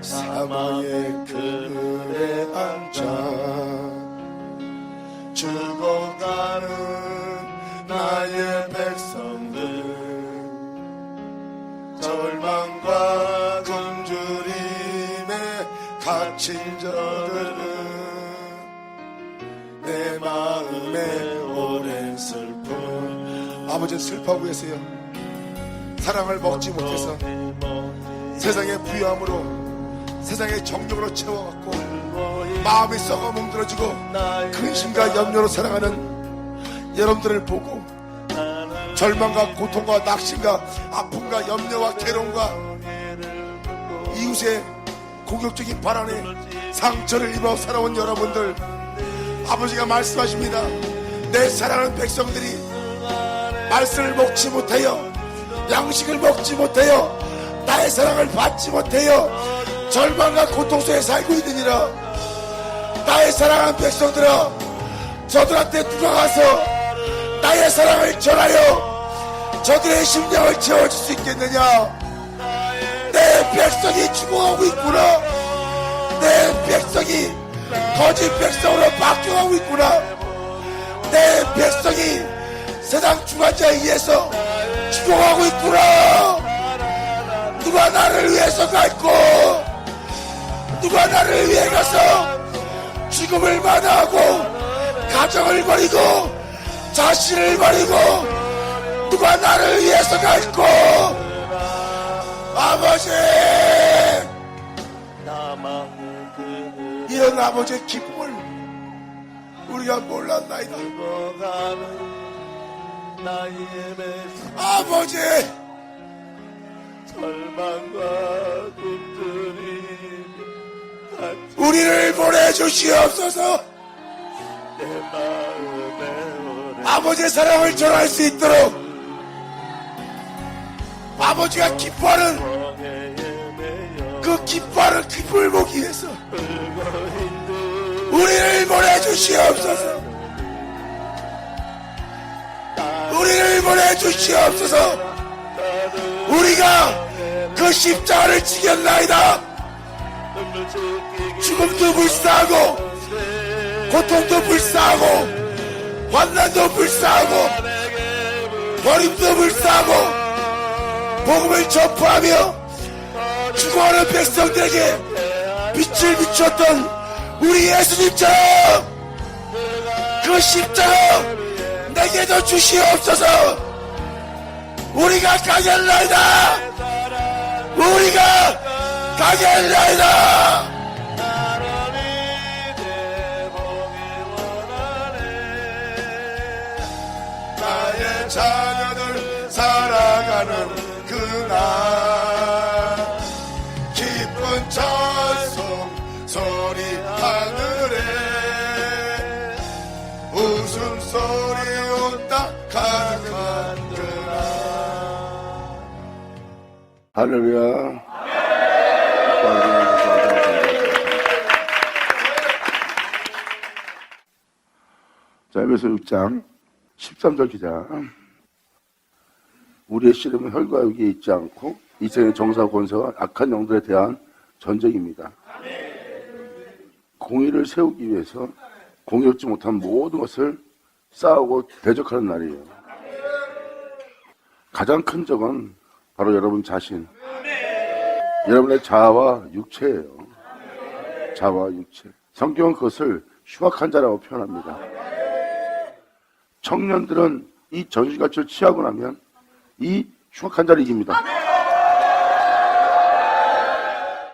사망의 그늘에 앉아 죽어가는 나의 백성들 절망과 굶주림에 갇힌 저들은 내 마음에 오랜 슬픔. 아버지 슬퍼하고 계세요. 사랑을 먹지 못해서 세상의 부유함으로 세상의 정욕으로 채워갖고 마음이 썩어 뭉들어지고 근심과 염려로 살아가는 여러분들을 보고 절망과 고통과 낙심과 아픔과 염려와 괴로움과 이웃의 공격적인 발언에 상처를 입어 살아온 여러분들, 아버지가 말씀하십니다. 내 사랑하는 백성들이 말씀을 먹지 못해요, 양식을 먹지 못해요, 나의 사랑을 받지 못해요, 절망과 고통 속에 살고 있느니라. 나의 사랑하는 백성들아, 저들한테 누가 가서 나의 사랑을 전하여 저들의 심령을 채워줄 수 있겠느냐. 내 백성이 죽어가고 있구나. 내 백성이 거짓 백성으로 바뀌어가고 있구나. 내 백성이 세상 주관자에 의해서 죽어가고 있구나. 누가 나를 위해서 갈고, 누가 나를 위해 가서 죽음을 마다하고 가정을 버리고 자신을 버리고 누가 나를 위해서 갈고. 아버지, 이런 아버지의 기쁨을 우리가 몰랐나이다. 아버지, 우리를 보내주시옵소서. 아버지의 사랑을 전할 수 있도록 아버지가 기뻐하는 그 기뻐하는 기쁨을 보기 위해서 우리를 보내주시옵소서. 우리를 보내주시옵소서. 우리가 그 십자가를 지겼나이다. 죽음도 불사하고 고통도 불사하고 환난도 불사하고 버림도 불사하고 복음을 전파하며 죽어가는 백성들에게 빛을 비췄던 우리 예수님처럼 그 십자가 내게도 주시옵소서. 우리가 가겠나이다. 우리가 가겠나이다. 나의 자녀들 살아가는 그날 기쁜 찬송 소리 하늘에 웃음소리 온다 가득한 그날. 할렐루야. 자, 에베소 6장 13절 기자. 우리의 씨름은 혈과 육에 있지 않고 이 세상의 정사와 권세와 악한 영들에 대한 전쟁입니다. 공의를 세우기 위해서 공의롭지 못한 모든 것을 싸우고 대적하는 날이에요. 가장 큰 적은 바로 여러분 자신, 여러분의 자아와 육체예요. 자아와 육체. 성경은 그것을 흉악한 자라고 표현합니다. 청년들은 이 전신가치를 취하고 나면 이 흉악한 자를 이깁니다.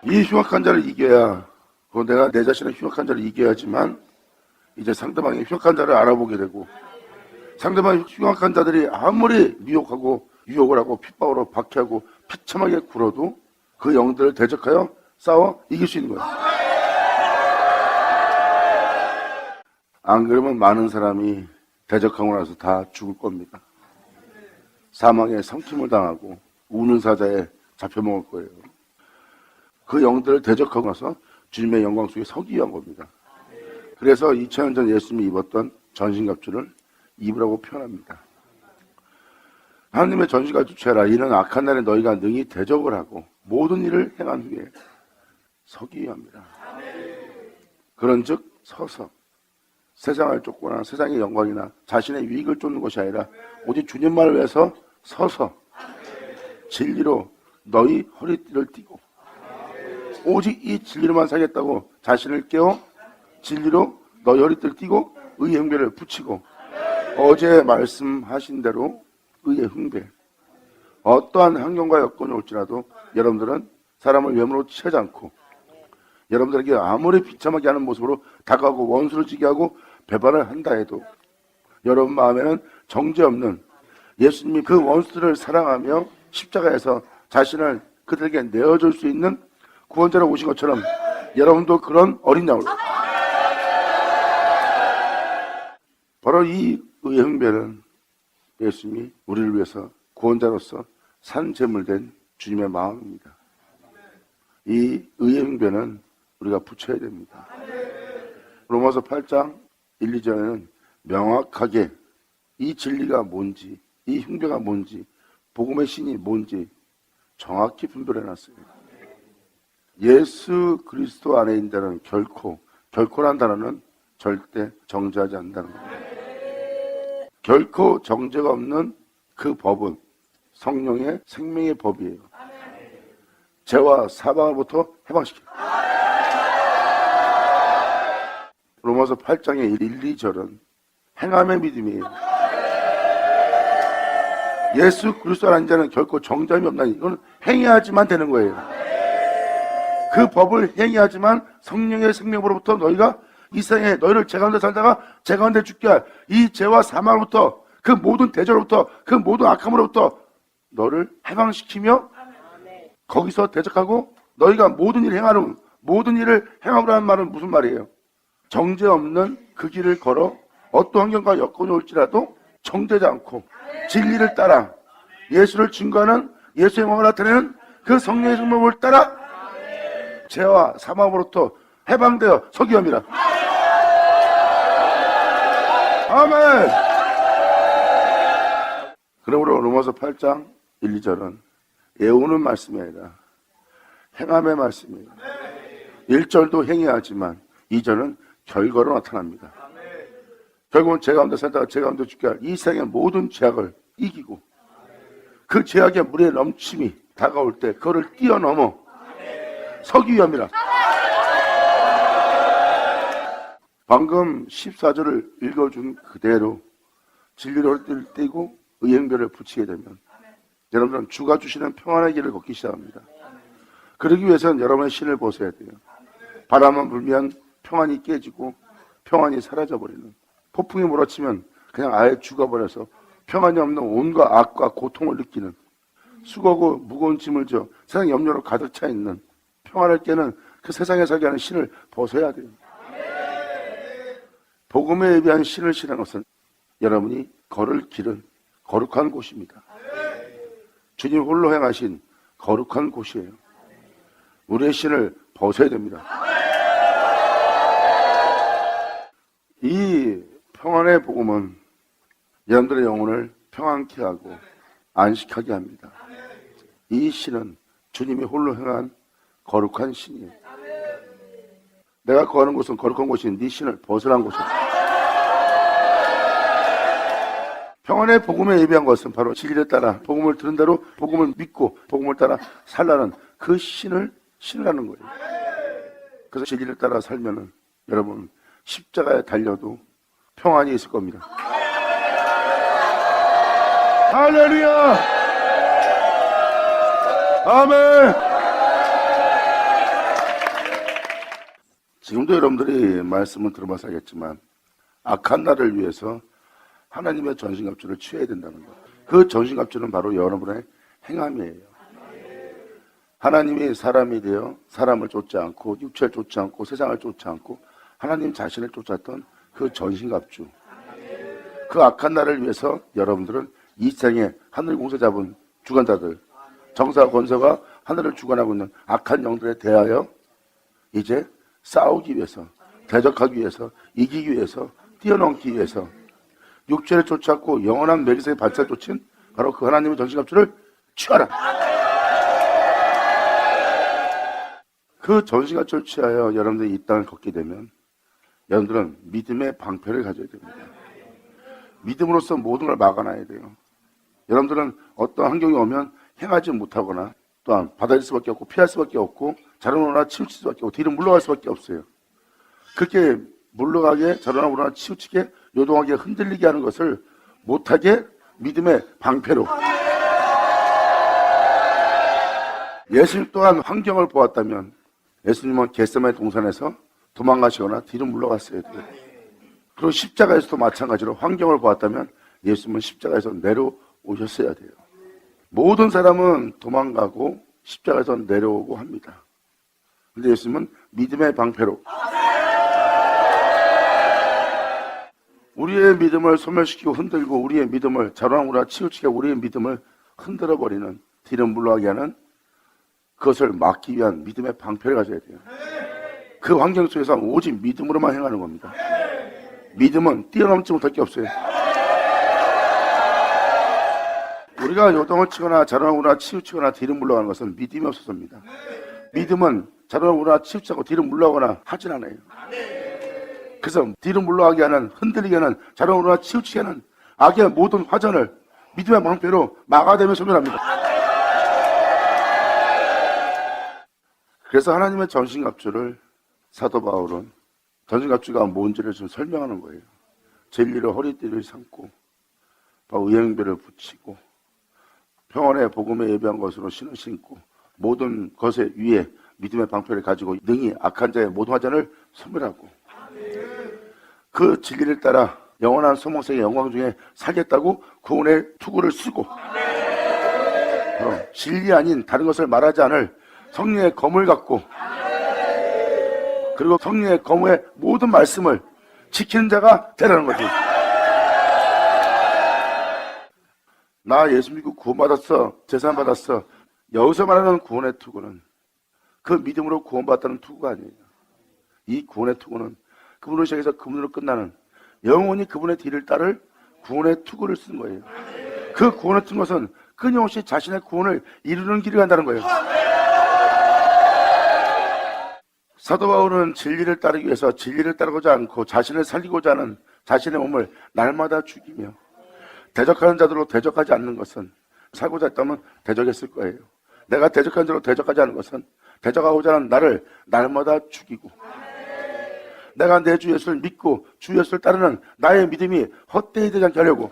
이 흉악한 자를 이겨야, 내가 내 자신의 흉악한 자를 이겨야지만 이제 상대방의 흉악한 자를 알아보게 되고, 상대방의 흉악한 자들이 아무리 미혹하고 유혹을 하고 핍박으로 박해하고 비참하게 굴어도 그 영들을 대적하여 싸워 이길 수 있는 거예요. 안 그러면 많은 사람이 대적하고 나서 다 죽을 겁니다. 사망에 삼킴을 당하고 우는 사자에 잡혀먹을 거예요. 그 영들을 대적하고 나서 주님의 영광 속에 서기 위한 겁니다. 그래서 2000년 전 예수님이 입었던 전신갑주를 입으라고 표현합니다. 하나님의 전신갑주 취하라. 이는 악한 날에 너희가 능히 대적을 하고 모든 일을 행한 후에 서기 위함이라. 그런즉 서서 세상을 쫓거나 세상의 영광이나 자신의 유익을 쫓는 것이 아니라 오직 주님만을 위해서 서서 진리로 너희 허리띠를 띠고 오직 이 진리로만 살겠다고 자신을 깨워 진리로 너희 허리띠를 띠고 의의 흉배를 붙이고 어제 말씀하신 대로 의의 흉배 어떠한 환경과 여건이 올지라도 여러분들은 사람을 외모로 취하지 않고 여러분들에게 아무리 비참하게 하는 모습으로 다가오고 원수를 지게 하고 배반을 한다 해도 여러분 마음에는 정죄 없는 예수님이 그 원수들을 사랑하며 십자가에서 자신을 그들에게 내어줄 수 있는 구원자로 오신 것처럼 여러분도 그런 어린 양으로 바로 이 의의 흉배는 예수님이 우리를 위해서 구원자로서 산 제물된 주님의 마음입니다. 이 의의 흉배는 우리가 붙여야 됩니다. 로마서 8장 1, 2절에는 명확하게 이 진리가 뭔지 이 흉배가 뭔지 복음의 신이 뭔지 정확히 분별해놨어요. 예수 그리스도 안에 있는 자는 결코란 단어는 절대 정죄하지 않는다는 겁니다. 결코 정죄가 없는 그 법은 성령의 생명의 법이에요. 죄와 사방으로부터 해방시켜요. 로마서 8장의 1, 2절은 행함의 믿음이에요. 예수 그리스도 안에 있는 자는 결코 정죄함이 없나니 이건 행해야지만 되는 거예요. 그 법을 행해야지만 성령의 생명으로부터 너희가 이 세상에 너희를 죄 가운데 살다가 죄 가운데 죽게 할 이 죄와 사망으로부터 그 모든 대저로부터 그 모든 악함으로부터 너를 해방시키며 거기서 대적하고 너희가 모든 일을 행하는 모든 일을 행하라는 말은 무슨 말이에요? 정죄 없는 그 길을 걸어 어떤 환경과 여건이 올지라도 정죄하지 않고 진리를 따라 예수를 증거하는 예수의 영광을 나타내는 그 성령의 생명을 따라 죄와 사망으로부터 해방되어 서기 위함이라. 아멘. 그러므로 로마서 8장 1, 2절은 애우는 말씀이 아니라 행함의 말씀이에요. 1절도 행해야 하지만 2절은 결과로 나타납니다. 결국은 죄 가운데 살다가 죄 가운데 죽게 할 이 세상의 모든 죄악을 이기고 그 죄악의 물의 넘침이 다가올 때 그거를 뛰어넘어 서기 위함이라. 방금 14절을 읽어준 그대로 진리로 떼고 의행별을 붙이게 되면 여러분들은 주가 주시는 평안의 길을 걷기 시작합니다. 그러기 위해서는 여러분의 신을 벗어야 돼요. 바람만 불면 평안이 깨지고 평안이 사라져버리는, 폭풍이 몰아치면 그냥 아예 죽어버려서 평안이 없는 온갖 악과 고통을 느끼는, 수고하고 무거운 짐을 져 세상 염려로 가득 차 있는 평안을 깨는 그 세상에 살게 하는 신을 벗어야 돼요. 복음에 예비한 신을 신는 것은 여러분이 걸을 길은 거룩한 곳입니다. 주님 홀로 행하신 거룩한 곳이에요. 우리의 신을 벗어야 됩니다. 이 평안의 복음은 여러분들의 영혼을 평안케 하고 안식하게 합니다. 이 신은 주님이 홀로 행한 거룩한 신이에요. 내가 거하는 곳은 거룩한 곳인 네 신을 벗어난 곳이에요. 평안의 복음에 예비한 것은 바로 진리에 따라 복음을 들은 대로 복음을 믿고 복음을 따라 살라는 그 신을 신으라는 거예요. 그래서 진리를 따라 살면은 여러분 십자가에 달려도 평안이 있을 겁니다. 할렐루야! 아멘! 지금도 여러분들이 말씀을 들어봐서 알겠지만 악한 날을 위해서 하나님의 전신갑주를 취해야 된다는 것. 그 전신갑주는 바로 여러분의 행함이에요. 하나님이 사람이 되어 사람을 쫓지 않고 육체를 쫓지 않고 세상을 쫓지 않고 하나님 자신을 쫓았던 그 전신갑주. 그 악한 날을 위해서 여러분들은 이 세상에 하늘 공세 잡은 주관자들, 정사 권세가 하늘을 주관하고 있는 악한 영들에 대하여 이제 싸우기 위해서, 대적하기 위해서, 이기기 위해서, 뛰어넘기 위해서 육체를 쫓았고 영원한 메리스의 발사를 쫓은 바로 그 하나님의 전신갑주를 취하라. 그 전신갑주를 취하여 여러분들이 이 땅을 걷게 되면 여러분들은 믿음의 방패를 가져야 됩니다. 믿음으로써 모든 걸 막아놔야 돼요. 여러분들은 어떤 환경이 오면 행하지 못하거나 또한 받아들일 수밖에 없고 피할 수밖에 없고 자라오거나 치우칠 수밖에 없고 뒤로 물러갈 수밖에 없어요. 그렇게 물러가게 자라오거나 치우치게 요동하게 흔들리게 하는 것을 못하게 믿음의 방패로. 예수님 또한 환경을 보았다면 예수님은 겟세마네 동산에서 도망가시거나 뒤로 물러갔어야 돼요. 그리고 십자가에서도 마찬가지로 환경을 보았다면 예수님은 십자가에서 내려오셨어야 돼요. 모든 사람은 도망가고 십자가에서 내려오고 합니다. 그런데 예수님은 믿음의 방패로 우리의 믿음을 소멸시키고 흔들고 우리의 믿음을 자랑으로 치우치게 우리의 믿음을 흔들어버리는 뒤로 물러가게 하는 그것을 막기 위한 믿음의 방패를 가져야 돼요. 그 환경 속에서 오직 믿음으로만 행하는 겁니다. 믿음은 뛰어넘지 못할 게 없어요. 우리가 요동을 치거나 자랑하거나 치우치거나 뒤로 물러가는 것은 믿음이 없어서입니다. 믿음은 자랑하거나 치우치고 뒤로 물러가거나 하진 않아요. 그래서 뒤로 물러가게 하는 흔들리게 하는 자랑하거나 치우치게 하는 악의 모든 화전을 믿음의 방패로 막아대며 소멸합니다. 그래서 하나님의 전신갑주를 사도 바울은 전신갑주가 뭔지를 좀 설명하는 거예요. 진리를 허리띠를 삼고 의행벨을 붙이고 평안의 복음에 예배한 것으로 신을 신고 모든 것에 위에 믿음의 방패를 가지고 능히 악한 자의 모든 화전을 소멸하고 그 진리를 따라 영원한 소망성의 영광 중에 살겠다고 구원의 투구를 쓰고 진리 아닌 다른 것을 말하지 않을 성령의 검을 갖고 그리고 성령의 검의 모든 말씀을 지키는 자가 되라는 거지. 나 예수 믿고 구원받았어, 재산 받았어. 여기서 말하는 구원의 투구는 그 믿음으로 구원받았다는 투구가 아니에요. 이 구원의 투구는 그분으로 시작해서 그분으로 끝나는 영원히 그분의 뒤를 따를 구원의 투구를 쓰는 거예요. 그 구원을 쓴 것은 끊임없이 자신의 구원을 이루는 길을 간다는 거예요. 사도 바울은 진리를 따르기 위해서 진리를 따르고자 않고 자신을 살리고자 하는 자신의 몸을 날마다 죽이며 대적하는 자들로 대적하지 않는 것은 살고자 했다면 대적했을 거예요. 내가 대적하는 자로 대적하지 않는 것은 대적하고자 하는 나를 날마다 죽이고 내가 내 주 예수를 믿고 주 예수를 따르는 나의 믿음이 헛되이 되지 않게 하려고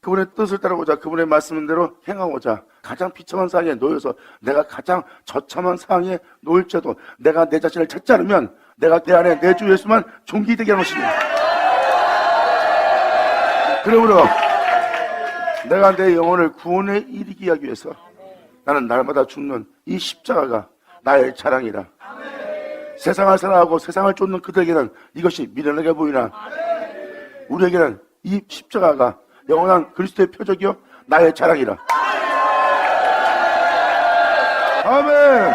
그분의 뜻을 따르고자 그분의 말씀대로 행하고자 가장 비참한 상황에 놓여서 내가 가장 처참한 상황에 놓일지라도 내가 내 자신을 찾지 않으면 내가 내 안에 내 주 예수만 존귀되게 하는 것입니다. 그러므로 내가 내 영혼을 구원에 이르게 하기 위해서 나는 날마다 죽는 이 십자가가 나의 자랑이라. 세상을 사랑하고 세상을 쫓는 그들에게는 이것이 미련하게 보이나 우리에게는 이 십자가가 영원한 그리스도의 표적이요 나의 자랑이라. 아멘.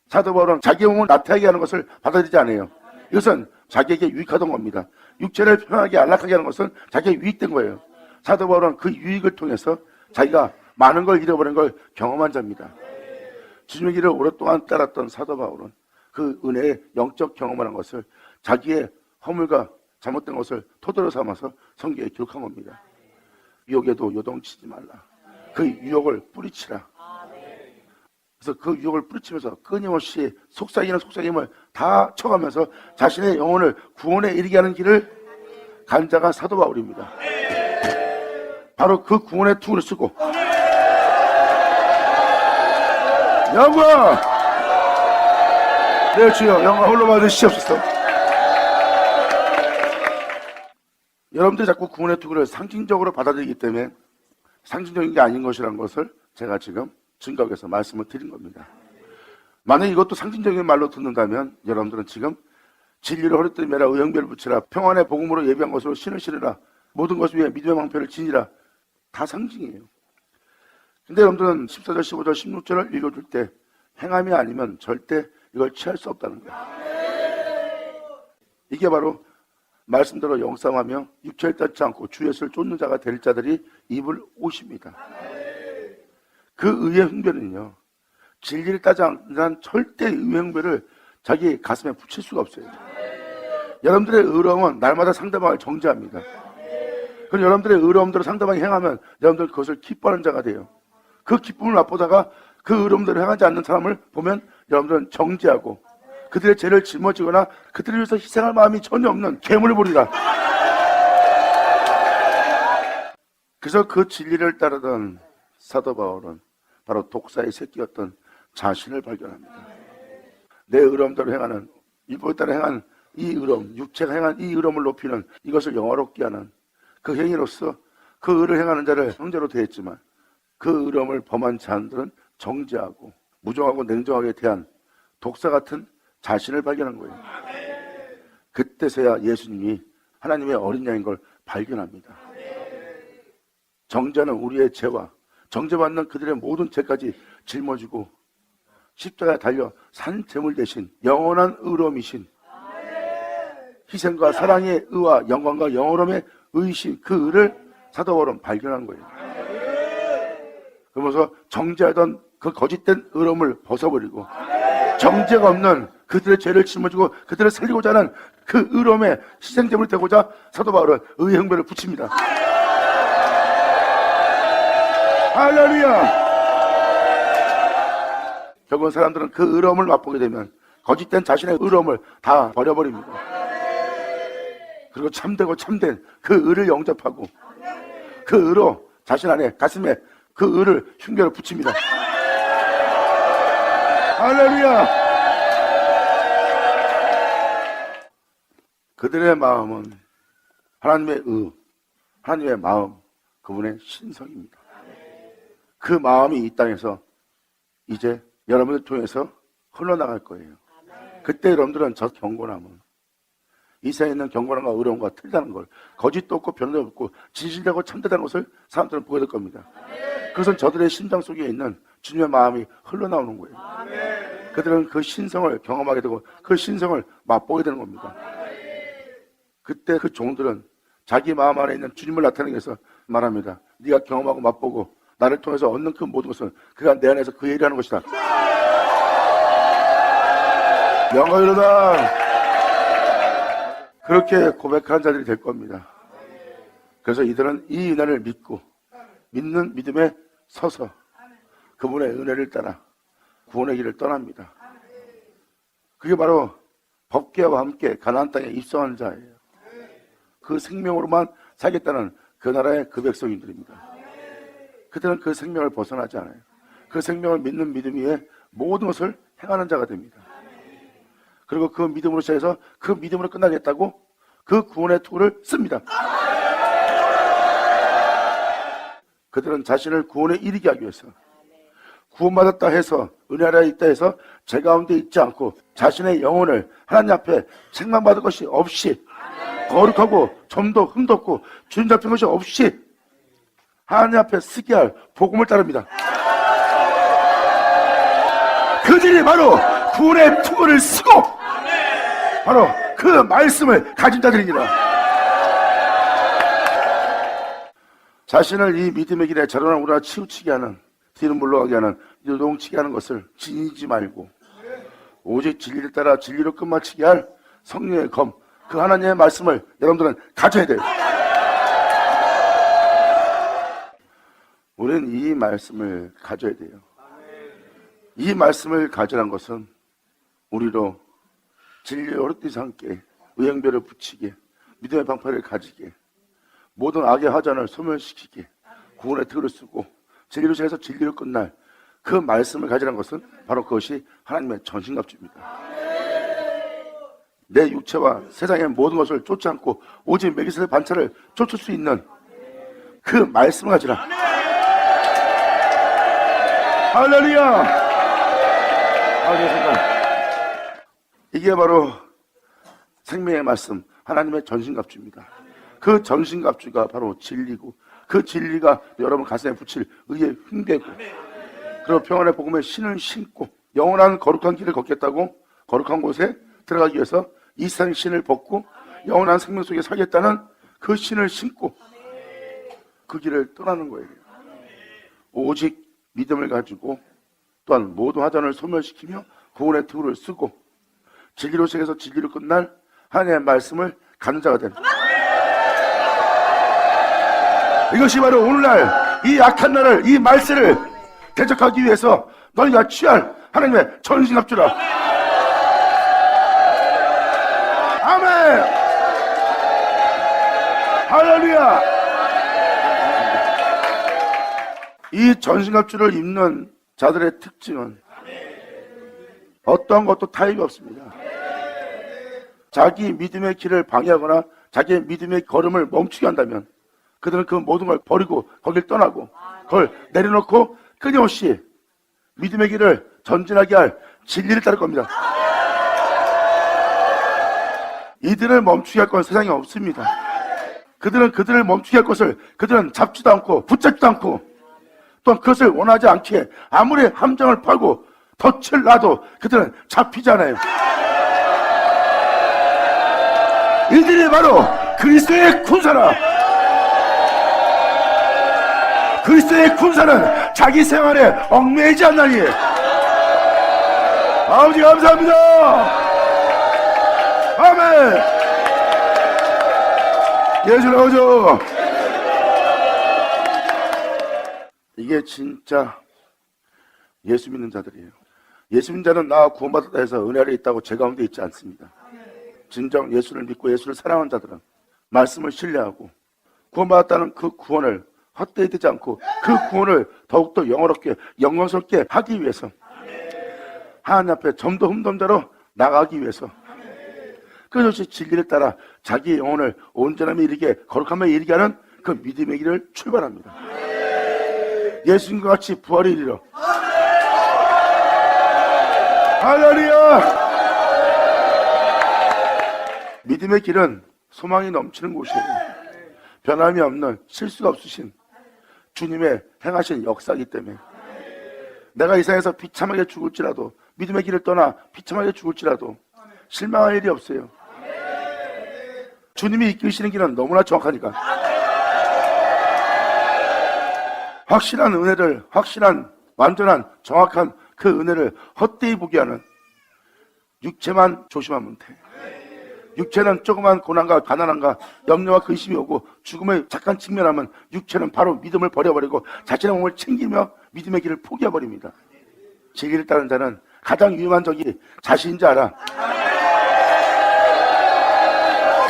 사도 바울은 자기의 몸을 나태하게 하는 것을 받아들이지 않아요. 이것은 자기에게 유익하던 겁니다. 육체를 편하게 안락하게 하는 것은 자기에게 유익된 거예요. 사도 바울은 그 유익을 통해서 자기가 많은 걸 잃어버린 걸 경험한 자입니다. 주님의 길을 오랫동안 따랐던 사도 바울은 그 은혜의 영적 경험을 한 것을 자기의 허물과 잘못된 것을 토대로 삼아서 성경에 기록한 겁니다. 유혹에도 요동치지 말라. 그 유혹을 뿌리치라. 그래서 그 유혹을 뿌리치면서 끊임없이 속삭이는 속삭임을 다 쳐가면서 자신의 영혼을 구원에 이르게 하는 길을 간 자가 사도 바울입니다. 바로 그 구원의 투구를 쓰고 영광! 네 주여 영광 홀로 받으시옵소서. 여러분들이 자꾸 구원의 투구를 상징적으로 받아들이기 때문에 상징적인 게 아닌 것이라는 것을 제가 지금 증거하기 위해서 말씀을 드린 겁니다. 만약 이것도 상징적인 말로 듣는다면 여러분들은 지금 진리를 허리띠에 매라 의형별을 붙이라 평안의 복음으로 예비한 것으로 신을 신으라 모든 것을 위해 믿음의 방패를 지니라 다 상징이에요. 근데 여러분들은 14절, 15절, 16절을 읽어줄 때 행함이 아니면 절대 이걸 취할 수 없다는 거예요. 이게 바로 말씀대로 영상하며 육체를 따지 않고 주 예수를 쫓는 자가 될 자들이 입을 오십니다. 그 의의 흉배는요, 진리를 따지 않는 절대 의의 흉배를 자기 가슴에 붙일 수가 없어요. 여러분들의 의로움은 날마다 상대방을 정죄합니다. 그럼 여러분들의 의로움대로 상대방이 행하면 여러분들은 그것을 기뻐하는 자가 돼요. 그 기쁨을 맛보다가 그 의로움대로 행하지 않는 사람을 보면 여러분들은 정죄하고 그들의 죄를 짊어지거나 그들을 위해서 희생할 마음이 전혀 없는 괴물을 보리라. 그래서 그 진리를 따르던 사도 바울은 바로 독사의 새끼였던 자신을 발견합니다. 내 의로움대로 행하는, 율법에 따라 행한 이 의로움, 육체가 행한 이 의로움을 높이는, 이것을 영화롭게 하는 그 행위로서 그 의를 행하는 자를 형제로 대했지만 그 의로움을 범한 자들은 정죄하고 무정하고 냉정하게 대한 독사 같은 자신을 발견한 거예요. 그때서야 예수님이 하나님의 어린 양인 걸 발견합니다. 정죄는 우리의 죄와 정죄받는 그들의 모든 죄까지 짊어지고 십자가에 달려 산 제물 대신 영원한 의로움이신, 희생과 사랑의 의와 영광과 영원함의 의이신 그 의를 사도 바울은 발견한 거예요. 그러면서 정죄하던 그 거짓된 의로움을 벗어버리고 정죄가 없는 그들의 죄를 짊어지고 그들을 살리고자 하는 그 의로움의 희생제물이 되고자 사도 바울은 의의 흉배를 붙입니다. 할렐루야! 결국은 사람들은 그 의로움을 맛보게 되면 거짓된 자신의 의로움을 다 버려버립니다. 그리고 참되고 참된 그 의를 영접하고 그 의로 자신 안에 가슴에 그 의를 흉배로 붙입니다. 할렐루야! 그들의 마음은 하나님의 의, 하나님의 마음, 그분의 신성입니다. 그 마음이 이 땅에서 이제 여러분을 통해서 흘러나갈 거예요. 그때 여러분들은 저 경건함은 이 세상에 있는 경건함과 의로움과 틀리다는 걸, 거짓도 없고 변화도 없고 진실되고 참되다는 것을 사람들은 보게 될 겁니다. 그것은 저들의 심장 속에 있는 주님의 마음이 흘러나오는 거예요. 그들은 그 신성을 경험하게 되고 그 신성을 맛보게 되는 겁니다. 그때 그 종들은 자기 마음 안에 있는 주님을 나타내기 위해서 말합니다. 네가 경험하고 맛보고 나를 통해서 얻는 그 모든 것은 그가 내 안에서 그 일을 하는 것이다. 영광 이루다. 그렇게 고백하는 자들이 될 겁니다. 그래서 이들은 이 은혜를 믿고 믿는 믿음에 서서 그분의 은혜를 따라 구원의 길을 떠납니다. 그게 바로 법궤와 함께 가나안 땅에 입성하는 자예요. 그 생명으로만 살겠다는 그 나라의 그 백성들입니다. 그들은 그 생명을 벗어나지 않아요. 그 생명을 믿는 믿음 위에 모든 것을 행하는 자가 됩니다. 그리고 그 믿음으로 시작해서 그 믿음으로 끝나겠다고 그 구원의 투구를 씁니다. 그들은 자신을 구원에 이르게 하기 위해서 구원받았다 해서 은혜 아래에 있다 해서 죄 가운데 있지 않고 자신의 영혼을 하나님 앞에 책망받을 것이 없이 거룩하고 좀도 흠도 없고 주인 잡힌 것이 없이 하나님 앞에 쓰게 할 복음을 따릅니다. 그들이 바로 구원의 투구를 쓰고 바로 그 말씀을 가진 자들이니라. 자신을 이 믿음의 길에 자라는 우리가 치우치게 하는, 뒤로 물러가게 하는, 요동치게 하는 것을 지니지 말고 오직 진리를 따라 진리로 끝마치게 할 성령의 검, 그 하나님의 말씀을 여러분들은 가져야 돼요. 우리는 이 말씀을 가져야 돼요. 이 말씀을 가져란 것은 우리로 진리의 어릇듯이 함께 의형배를 붙이게, 믿음의 방패를 가지게, 모든 악의 화전을 소멸시키게, 구원의 틀을 쓰고 진리로 시작해서 진리로 끝날 그 말씀을 가지란 것은 바로 그것이 하나님의 전신갑주입니다. 내 육체와 세상의 모든 것을 쫓지 않고 오직 메기세의 반차를 쫓을 수 있는 그 말씀을 가지라. 할렐루야! 할렐루야! 이게 바로 생명의 말씀, 하나님의 전신갑주입니다. 그 전신갑주가 바로 진리고 그 진리가 여러분 가슴에 붙일 의의 흉배고, 그리고 평안의 복음의 신을 신고 영원한 거룩한 길을 걷겠다고 거룩한 곳에 들어가기 위해서 이 세상의 신을 벗고 영원한 생명 속에 살겠다는 그 신을 신고 그 길을 떠나는 거예요. 오직 믿음을 가지고 또한 모든 화전을 소멸시키며 구원의 투구를 쓰고 진리로 시작해서 진리로 끝날 하나님의 말씀을 갖는 자가 되는, 이것이 바로 오늘날 이 악한 나를, 이 말세를 대적하기 위해서 너희가 취할 하나님의 전신갑주라. 아멘. 할렐루야. 이 전신갑주를 입는 자들의 특징은 어떤 것도 타협이 없습니다. 자기 믿음의 길을 방해하거나 자기의 믿음의 걸음을 멈추게 한다면 그들은 그 모든 걸 버리고 거길 떠나고 그걸 내려놓고 끊임없이 믿음의 길을 전진하게 할 진리를 따를 겁니다. 이들을 멈추게 할 건 세상에 없습니다. 그들을 멈추게 할 것을 그들은 잡지도 않고 붙잡지도 않고 또한 그것을 원하지 않기에 아무리 함정을 팔고 덫을 놔도 그들은 잡히지 않아요. 이들이 바로 그리스도의 군사라. 그리스도의 군사는 자기 생활에 얽매이지 않나니. 아버지 감사합니다. 아멘. 예수 나오죠. 이게 진짜 예수 믿는 자들이에요. 예수 믿는 자는 나 구원받았다 해서 은혜 아래 있다고 제 가운데 있지 않습니다. 진정 예수를 믿고 예수를 사랑하는 자들은 말씀을 신뢰하고 구원받았다는 그 구원을 헛되이 되지 않고 그 구원을 더욱더 영어롭게 영광스럽게 하기 위해서 하나님 앞에 점도 흠돈 자로 나가기 위해서 그것이 진리를 따라 자기의 영혼을 온전함에 이르게 거룩함에 이르게 하는 그 믿음의 길을 출발합니다. 예수님과 같이 부활에 이르러 할렐루야. 믿음의 길은 소망이 넘치는 곳이에요. 변함이 없는 실수가 없으신 주님의 행하신 역사이기 때문에 내가 이 세상에서 비참하게 죽을지라도 믿음의 길을 떠나 비참하게 죽을지라도 실망할 일이 없어요. 주님이 이끄시는 길은 너무나 정확하니까 확실한 은혜를, 확실한 완전한 정확한 그 은혜를 헛되이 보게 하는 육체만 조심하면 돼. 육체는 조그만 고난과 가난함과 염려와 근심이 오고 죽음에 잠깐 직면하면 육체는 바로 믿음을 버려버리고 자신의 몸을 챙기며 믿음의 길을 포기해버립니다. 진리를 따르는 자는 가장 위험한 적이 자신인지 알아.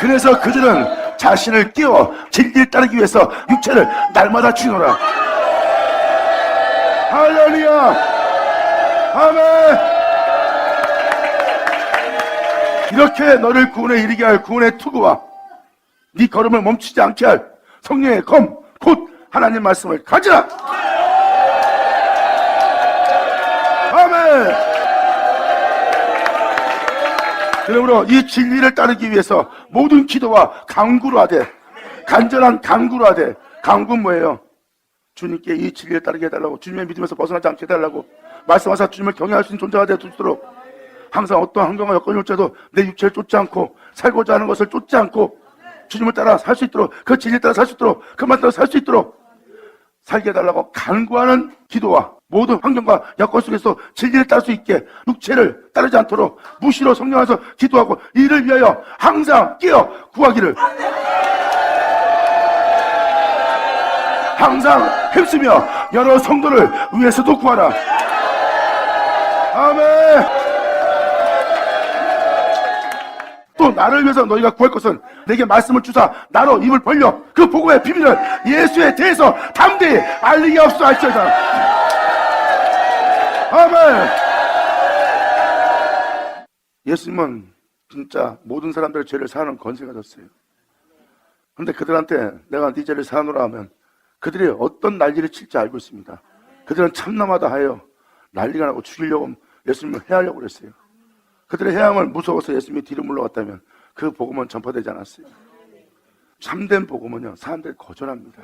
그래서 그들은 자신을 깨워 진리를 따르기 위해서 육체를 날마다 죽이노라. 할렐루야. 아멘. 이렇게 너를 구원에 이르게 할 구원의 투구와 네 걸음을 멈추지 않게 할 성령의 검, 곧 하나님 말씀을 가지라. 아멘. 그러므로 이 진리를 따르기 위해서 모든 기도와 간구로 하되, 간절한 간구로 하되, 간구는 뭐예요? 주님께 이 진리를 따르게 해달라고, 주님의 믿음에서 벗어나지 않게 해달라고, 말씀하사 주님을 경외할 수 있는 존재가 되도록 항상 어떠한 환경과 여건이 올지라도 내 육체를 쫓지 않고 살고자 하는 것을 쫓지 않고 주님을 따라 살 수 있도록, 그 진리를 따라 살 수 있도록, 그 말 따라 살 수 있도록 살게 해달라고 간구하는 기도와 모든 환경과 여건 속에서 진리를 따를 수 있게 육체를 따르지 않도록 무시로 성령 안에서 기도하고 이를 위하여 항상 깨어 구하기를, 항상 힘쓰며 여러 성도를 위해서도 구하라. 아멘. 또 나를 위해서 너희가 구할 것은 내게 말씀을 주사 나로 입을 벌려 그 복음의 비밀을 예수에 대해서 담대히 알리게 없어 할지어다. 아멘. 예수님은 진짜 모든 사람들의 죄를 사하는 권세가 졌어요. 그런데 그들한테 내가 네 죄를 사하노라 하면 그들이 어떤 난리를 칠지 알고 있습니다. 그들은 참남하다 하여 난리가 나고 죽이려고 예수님을 해하려고 그랬어요. 그들의 해함을 무서워서 예수님이 뒤로 물러갔다면 그 복음은 전파되지 않았어요. 참된 복음은요, 사람들이 거절합니다.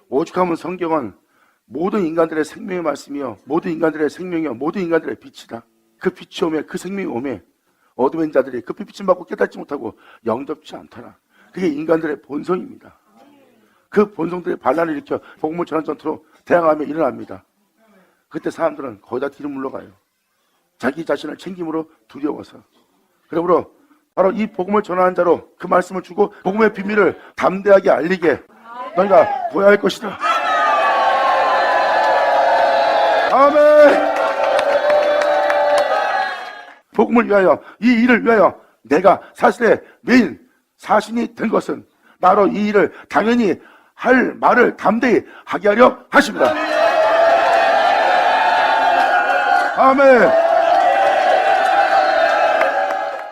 오죽하면 성경은 모든 인간들의 생명의 말씀이요, 모든 인간들의 생명이요, 모든 인간들의 빛이다. 그 빛이 오매, 그 생명이 오매 어둠의 자들이 그 빛을 받고 깨닫지 못하고 영접지 않더라. 그게 인간들의 본성입니다. 그 본성들의 반란을 일으켜 복음을 전하는 전투로 대항하며 일어납니다. 그때 사람들은 거의 다 뒤로 물러가요. 자기 자신을 챙김으로 두려워서. 그러므로 바로 이 복음을 전하는 자로 그 말씀을 주고 복음의 비밀을 담대하게 알리게 너희가 보여야 할 것이다. 아멘. 복음을 위하여, 이 일을 위하여 내가 사실의 메인 사신이 된 것은 나로 이 일을 당연히 할 말을 담대히 하게 하려 하십니다. 아멘.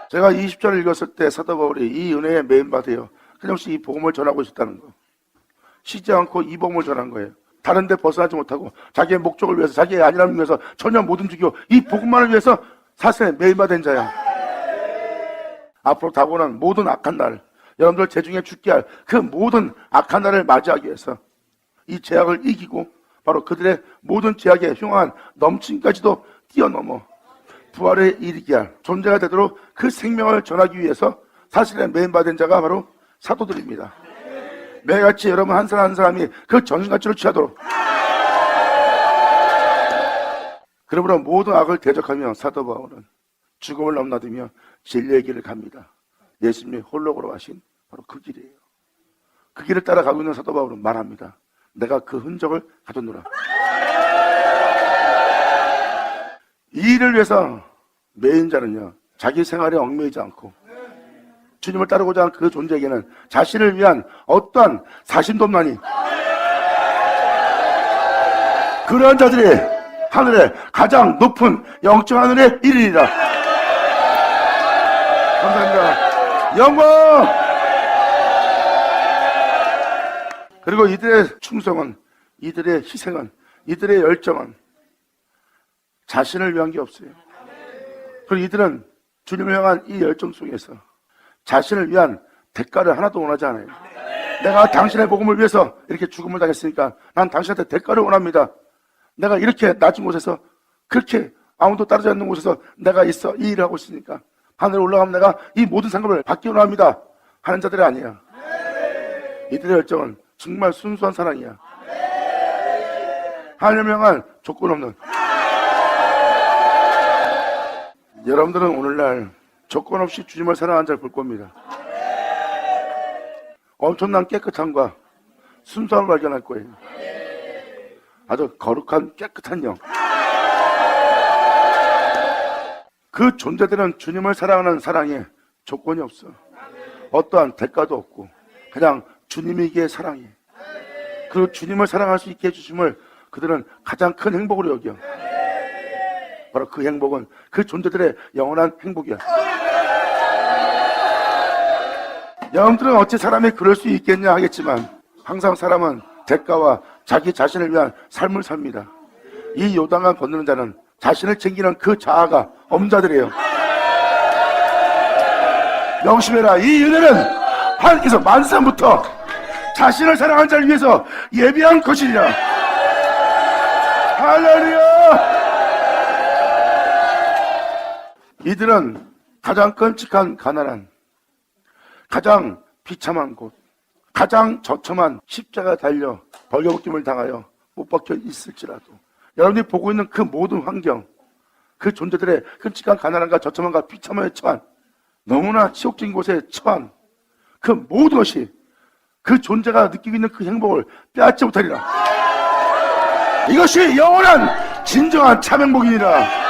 제가 20절을 읽었을 때 사도 바울이 이 은혜에 매인받아요. 끊임없이 이 복음을 전하고 있었다는 거. 쉬지 않고 이 복음을 전한 거예요. 다른 데 벗어나지 못하고 자기의 목적을 위해서, 자기의 안일함을 위해서 전혀 못 움직이고 이 복음만을 위해서 사슬에 매일마된 자야. 앞으로 다가오는 모든 악한 날, 여러분들 재중에 죽게 할 그 모든 악한 날을 맞이하기 위해서 이 죄악을 이기고 바로 그들의 모든 죄악에 흉한 넘침까지도 뛰어넘어 부활에 이르게 할 존재가 되도록 그 생명을 전하기 위해서 사실에 매인받은 자가 바로 사도들입니다. 매일같이 여러분 한 사람 한 사람이 그 정신가치를 취하도록, 그러므로 모든 악을 대적하며 사도 바울은 죽음을 넘나들며 진리의 길을 갑니다. 예수님이 홀로 걸어가신 바로 그 길이에요. 그 길을 따라가고 있는 사도 바울은 말합니다. 내가 그 흔적을 가졌노라. 이 일을 위해서 매인 자는요, 자기 생활에 얽매이지 않고 주님을 따르고자 하는 그 존재에게는 자신을 위한 어떠한 사심도 없나니 그러한 자들이 하늘의 가장 높은 영적 하늘에 이르리라. 감사합니다. 영광! 그리고 이들의 충성은, 이들의 희생은, 이들의 열정은 자신을 위한 게 없어요. 그리고 이들은 주님을 향한 이 열정 속에서 자신을 위한 대가를 하나도 원하지 않아요. 내가 당신의 복음을 위해서 이렇게 죽음을 당했으니까 난 당신한테 대가를 원합니다. 내가 이렇게 낮은 곳에서, 그렇게 아무도 따르지 않는 곳에서 내가 있어 이 일을 하고 있으니까 하늘에 올라가면 내가 이 모든 상급을 받기 원합니다 하는 자들이 아니야. 이들의 열정은 정말 순수한 사랑이야. 하나님을 향한 조건 없는. 여러분들은 오늘날 조건 없이 주님을 사랑하는 자를 볼 겁니다. 엄청난 깨끗함과 순수함을 발견할 거예요. 아주 거룩한 깨끗한 영. 그 존재들은 주님을 사랑하는 사랑에 조건이 없어. 어떠한 대가도 없고 그냥 주님이기에 사랑해. 그리고 주님을 사랑할 수 있게 해주심을 그들은 가장 큰 행복으로 여겨. 바로 그 행복은 그 존재들의 영원한 행복이야. 여러분들은 어찌 사람이 그럴 수 있겠냐 하겠지만 항상 사람은 대가와 자기 자신을 위한 삶을 삽니다. 이 요단강 건너는 자는 자신을 챙기는 그 자아가 없는 자들이에요. 명심해라. 이 은혜는 하나님께서 만세부터 자신을 사랑하는 자를 위해서 예비한 것이니라. 할렐루야. 이들은 가장 끔찍한 가난한, 가장 비참한 곳, 가장 처참한 십자가 달려 벌거벗김을 당하여 못 박혀 있을지라도 여러분이 보고 있는 그 모든 환경, 그 존재들의 끔찍한 가난함과 처참함과 비참함에 처한, 너무나 치욕적인 곳에 처한 그 모든 것이 그 존재가 느끼고 있는 그 행복을 빼앗지 못하리라. 이것이 영원한 진정한 참 행복이니라.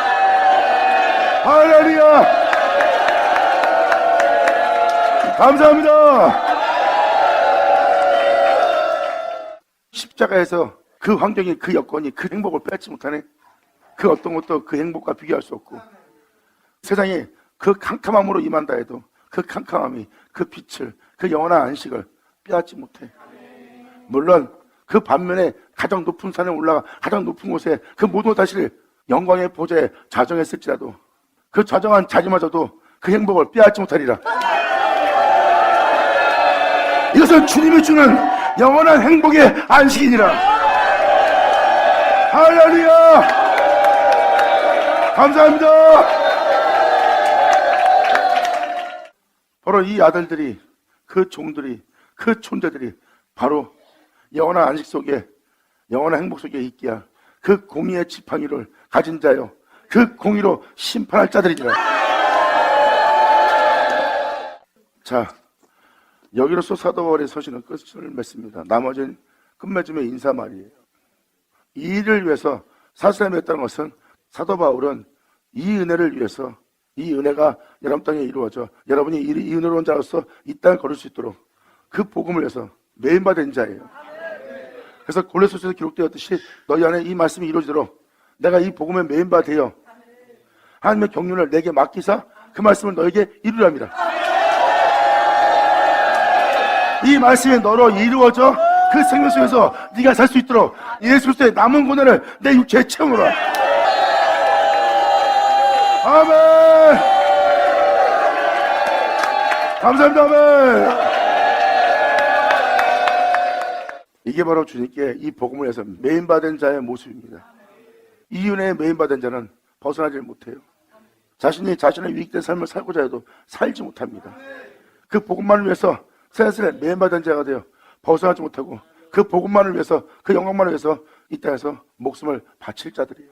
할렐루야. 감사합니다. 십자가에서 그 환경이, 그 여건이 그 행복을 빼앗지 못하네. 그 어떤 것도 그 행복과 비교할 수 없고, 세상에 그 캄캄함으로 임한다 해도 그 캄캄함이 그 빛을, 그 영원한 안식을 빼앗지 못해. 물론 그 반면에 가장 높은 산에 올라가 가장 높은 곳에 그 모든 사실을 영광의 보좌에 자정했을지라도 그 자정한 자리마저도 그 행복을 빼앗지 못하리라. 이것은 주님이 주는 영원한 행복의 안식이니라. 할렐루야. 감사합니다. 바로 이 아들들이, 그 종들이, 그 존재들이 바로 영원한 안식 속에, 영원한 행복 속에 있기야 그 공의의 지팡이를 가진 자요, 그 공의로 심판할 자들이니라. 자, 여기로서 사도 바울의 서신은 끝을 맺습니다. 나머지는 끝맺음의 인사말이에요. 이 일을 위해서 사슬에 맺었다는 것은 사도 바울은 이 은혜를 위해서, 이 은혜가 여러분 땅에 이루어져 여러분이 이 은혜로운 자로서 이 땅을 걸을 수 있도록 그 복음을 위해서 매임받은 자예요. 그래서 골로새서에서 기록되었듯이 너희 안에 이 말씀이 이루어지도록 내가 이 복음에 매임받아 하나님의 경륜을 내게 맡기사 그 말씀을 너에게 이루랍니다. 이 말씀이 너로 이루어져 그 생명 속에서 네가 살 수 있도록 예수 그리스도의 남은 고난을 내 육체에 채우노라. 아멘. 감사합니다. 아멘. 이게 바로 주님께 이 복음을 위해서 매임받은 자의 모습입니다. 이 은혜에 매임받은 자는 벗어나질 못해요. 자신이 자신의 유익된 삶을 살고자 해도 살지 못합니다. 그 복음만을 위해서 세상에 매임받은 자가 되어 벗어나지 못하고 그 복음만을 위해서, 그 영광만을 위해서 이 땅에서 목숨을 바칠 자들이에요.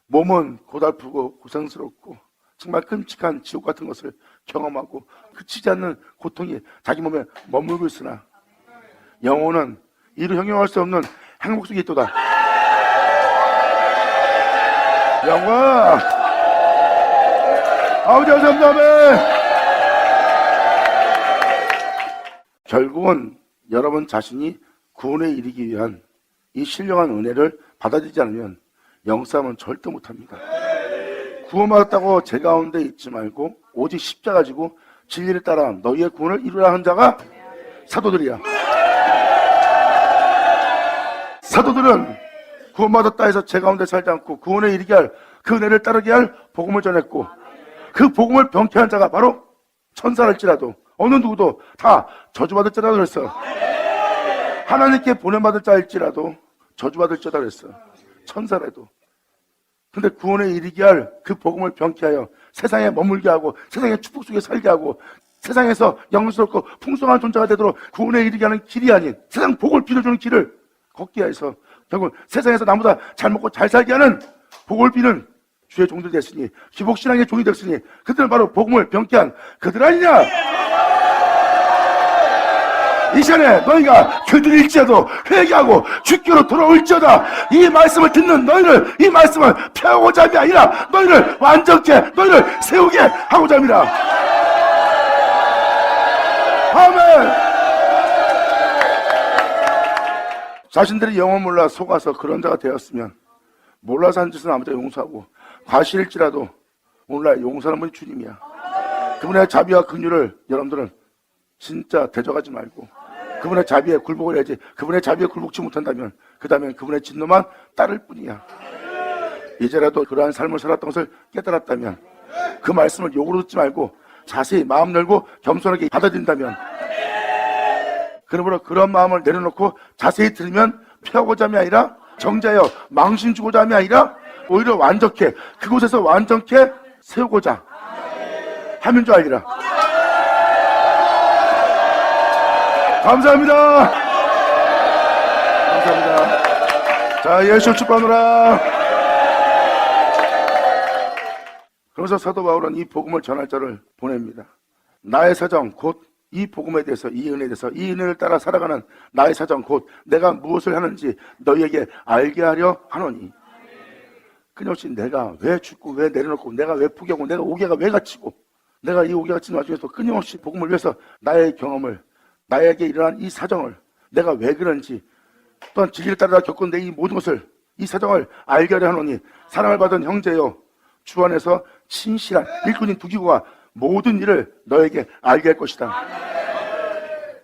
몸은 고달프고 고생스럽고 정말 끔찍한 지옥 같은 것을 경험하고 그치지 않는 고통이 자기 몸에 머물고 있으나 영혼은 이루 형용할 수 없는 행복 속에 있도다. 영광. 아버지 감사합니다. 결국은 여러분 자신이 구원에 이르기 위한 이 신령한 은혜를 받아들이지 않으면 영싸움은 절대 못합니다. 구원받았다고 제 가운데 있지 말고 오직 십자가 지고 진리를 따라 너희의 구원을 이루라 한 자가 사도들이야. 사도들은 구원받았다 해서 제 가운데 살지 않고 구원에 이르게 할 그 은혜를 따르게 할 복음을 전했고, 그 복음을 병쾌한 자가 바로 천사랄지라도 어느 누구도 다 저주받을 자라 그랬어. 하나님께 보내받을 자일지라도 저주받을 자라 그랬어. 천사라도. 근데 구원에 이르게 할 그 복음을 병쾌하여 세상에 머물게 하고 세상의 축복 속에 살게 하고 세상에서 영광스럽고 풍성한 존재가 되도록 구원에 이르게 하는 길이 아닌 세상 복을 빌어주는 길을 걷게 해서 결국 세상에서 나보다 잘 먹고 잘 살게 하는 복을 비는 주의 종들이 됐으니, 기복신앙의 종이 됐으니 그들은 바로 복음을 병쾌한 그들 아니냐. 이 시간에 너희가 그들일지라도 회개하고 주께로 돌아올지어다. 이 말씀을 듣는 너희를, 이 말씀을 펴고자 함이 아니라 너희를 완전케, 너희를 세우게 하고자 함이라. 아멘. 자신들이 영어 몰라 속아서 그런 자가 되었으면 몰라서 한 짓은 아무도 용서하고 과실일지라도 오늘날 용서하는 분이 주님이야. 그분의 자비와 긍휼을 여러분들은 진짜 대적하지 말고 그분의 자비에 굴복을 해야지. 그분의 자비에 굴복치 못한다면 그 다음에 그분의 진노만 따를 뿐이야. 이제라도 그러한 삶을 살았던 것을 깨달았다면, 그 말씀을 욕으로 듣지 말고 자세히 마음 열고 겸손하게 받아들인다면, 그러므로 그런 마음을 내려놓고 자세히 들으면 펴고자 함이 아니라 정자여 망신 주고자 함이 아니라 오히려 완전케, 그곳에서 완전케 세우고자 함인 줄 알리라. 감사합니다. 감사합니다. 자, 예수 축복하노라. 그래서 사도 바울은 이 복음을 전할 자를 보냅니다. 나의 사정 곧 이 복음에 대해서, 이 은혜에 대해서, 이 은혜를 따라 살아가는 나의 사정 곧 내가 무엇을 하는지 너희에게 알게 하려 하노니, 끊임없이 내가 왜 죽고 왜 내려놓고 내가 왜 포기하고 내가 오개가 왜 갇히고 내가 이 오개가 갇힌 와중에서 끊임없이 복음을 위해서 나의 경험을, 나에게 일어난 이 사정을, 내가 왜 그런지, 또한 진리를 따라 겪은 내 이 모든 것을, 이 사정을 알게 하려 하노니 사랑을 받은 형제여 주 안에서 신실한 일꾼인 두기고가 모든 일을 너에게 알게 할 것이다.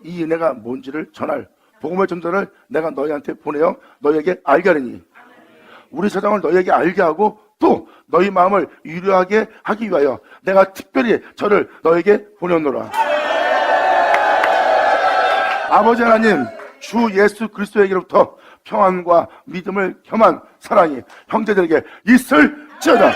이 은혜가 뭔지를 전할 복음의 전도를 내가 너희한테 보내어 너희에게 알게 하리니, 우리 사정을 너희에게 알게 하고 또 너희 마음을 유료하게 하기 위하여 내가 특별히 저를 너에게 보내노라. 아버지 하나님, 주 예수 그리스도에게로부터 평안과 믿음을 겸한 사랑이 형제들에게 있을지어다.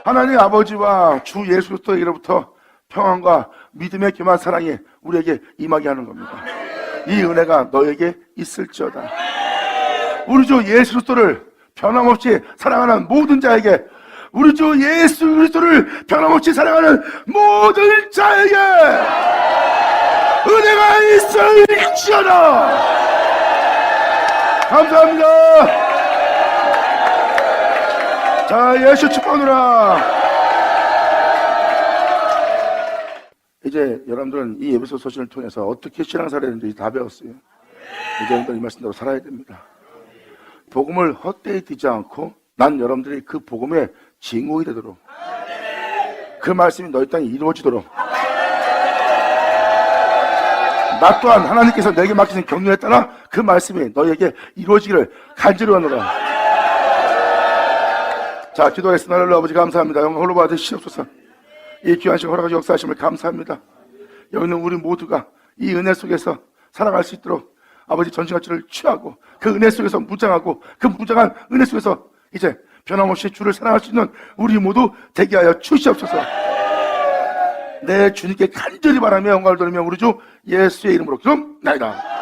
하나님 아버지와 주 예수 그리스도에게로부터 평안과 믿음의 교만 사랑이 우리에게 임하게 하는 겁니다. 이 은혜가 너에게 있을지어다. 우리 주 예수 그리스도를 변함없이 사랑하는 모든 자에게, 우리 주 예수 그리스도를 변함없이 사랑하는 모든 자에게 은혜가 있을지어다. 감사합니다. 자, 예수 축복하노라. 이제 여러분들은 이 에베소 서신을 통해서 어떻게 신앙생활을 해야 되는지 다 배웠어요. 이제 여러분들 이 말씀대로 살아야 됩니다. 복음을 헛되이 듣지 않고 난 여러분들이 그 복음의 증거이 되도록, 그 말씀이 너희 땅에 이루어지도록, 나 또한 하나님께서 내게 맡기신 경륜에 따라 그 말씀이 너희에게 이루어지기를 간절히 원하노라. 자, 기도하겠습니다. 하나님 아버지 감사합니다. 영광 홀로 받으시옵소서. 이 귀한 시간 허락하시 역사하심을 감사합니다. 여기 있는 우리 모두가 이 은혜 속에서 살아갈 수 있도록 아버지 전신가치를 취하고 그 은혜 속에서 무장하고 그 무장한 은혜 속에서 이제 변함없이 주를 사랑할 수 있는 우리 모두 되게 하여 주시옵소서. 내 주님께 간절히 바라며 영광을 돌리며 우리 주 예수의 이름으로 기도합니다.